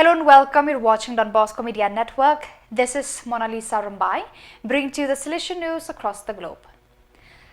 Hello and welcome. You're watching Don Bosco Media Network. This is Mona Lisa Rambai, bringing to you the Salesian news across the globe.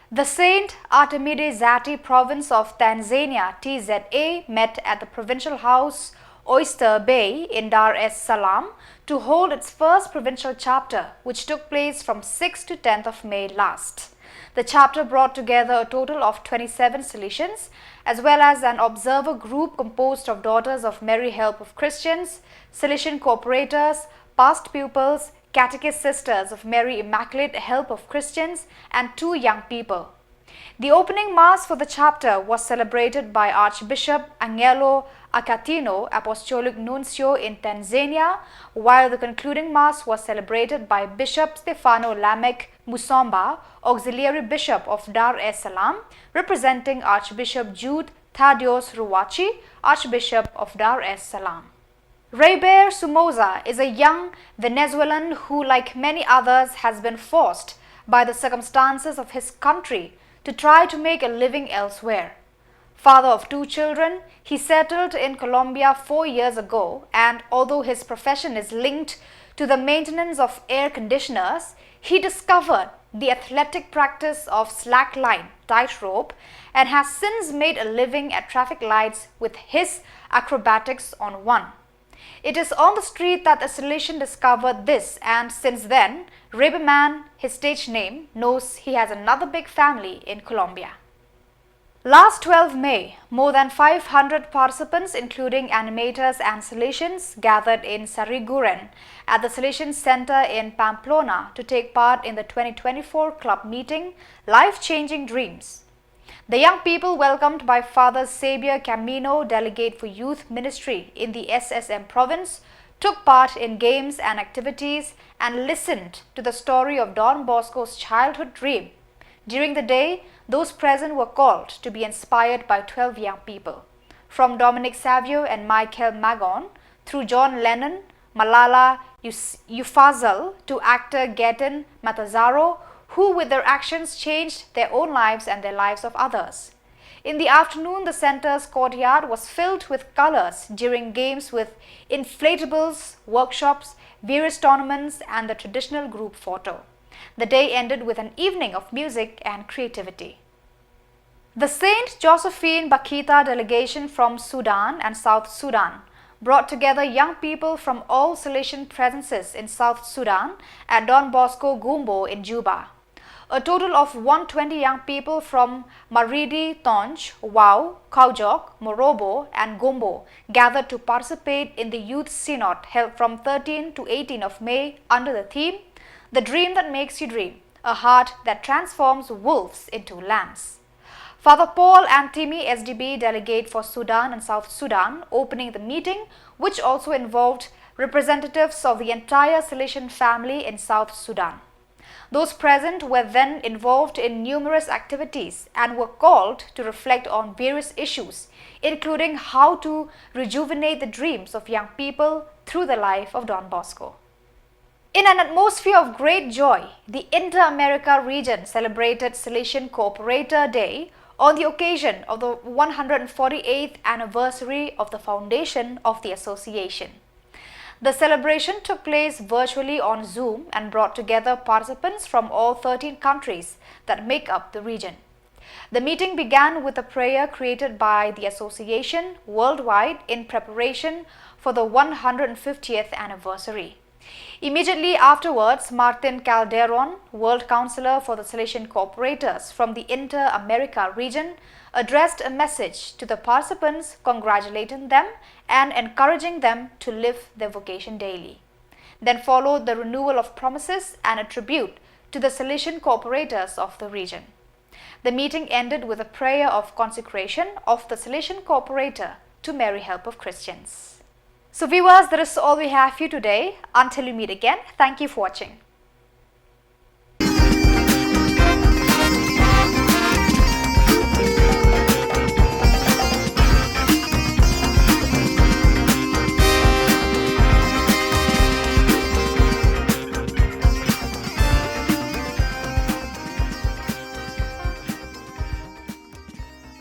The Saint Artemide Zati province of Tanzania (TZA) met at the Provincial House Oyster Bay in Dar es Salaam to hold its first provincial chapter, which took place from 6th to 10th of May last. The chapter brought together a total of 27 Salesians, as well as an observer group composed of Daughters of Mary Help of Christians, Salesian cooperators, past pupils, Catechist Sisters of Mary Immaculate Help of Christians, and 2 young people. The opening mass for the chapter was celebrated by Archbishop Angelo Acatino, Apostolic Nuncio in Tanzania, while the concluding mass was celebrated by Bishop Stefano Lamek Musomba, Auxiliary Bishop of Dar es Salaam, representing Archbishop Jude Thaddeus Ruwachi, Archbishop of Dar es Salaam. Rayber Somoza is a young Venezuelan who, like many others, has been forced by the circumstances of his country to try to make a living elsewhere. Father of 2 children, he settled in Colombia 4 years ago, and although his profession is linked to the maintenance of air conditioners, he discovered the athletic practice of slackline tightrope and has since made a living at traffic lights with his acrobatics on one. It is on the street that a Salesian discovered this, and since then, Rayberman, his stage name, knows he has another big family in Colombia. Last 12 May, more than 500 participants, including animators and Salesians, gathered in Sariguren at the Salesian Center in Pamplona to take part in the 2024 club meeting, Life-Changing Dreams. The young people, welcomed by Father Xavier Camino, delegate for youth ministry in the SSM province, took part in games and activities and listened to the story of Don Bosco's childhood dream. During the day, those present were called to be inspired by 12 young people, from Dominic Savio and Michael Magon, through John Lennon, Malala Yousafzai, to actor Gaten Matazaro, who with their actions changed their own lives and the lives of others. In the afternoon, the center's courtyard was filled with colors during games with inflatables, workshops, various tournaments, and the traditional group photo. The day ended with an evening of music and creativity. The Saint Josephine Bakita delegation from Sudan and South Sudan brought together young people from all Salesian presences in South Sudan at Don Bosco Gumbo in Juba. A total of 120 young people from Maridi, Tonj, Wau, Kaujok, Morobo, and Gumbo gathered to participate in the Youth Synod held from 13 to 18 of May under the theme, "The Dream That Makes You Dream, a Heart That Transforms Wolves into Lambs." Father Paul Antimi, SDB delegate for Sudan and South Sudan, opening the meeting, which also involved representatives of the entire Salesian family in South Sudan. Those present were then involved in numerous activities and were called to reflect on various issues, including how to rejuvenate the dreams of young people through the life of Don Bosco. In an atmosphere of great joy, the Inter-America region celebrated Salesian Cooperator Day on the occasion of the 148th anniversary of the foundation of the association. The celebration took place virtually on Zoom and brought together participants from all 13 countries that make up the region. The meeting began with a prayer created by the association worldwide in preparation for the 150th anniversary. Immediately afterwards, Martin Calderon, World Counselor for the Salesian Cooperators from the Inter-America region, addressed a message to the participants congratulating them and encouraging them to live their vocation daily. Then followed the renewal of promises and a tribute to the Salesian Cooperators of the region. The meeting ended with a prayer of consecration of the Salesian Cooperator to Mary Help of Christians. So viewers, that is all we have for you today. Until we meet again, thank you for watching.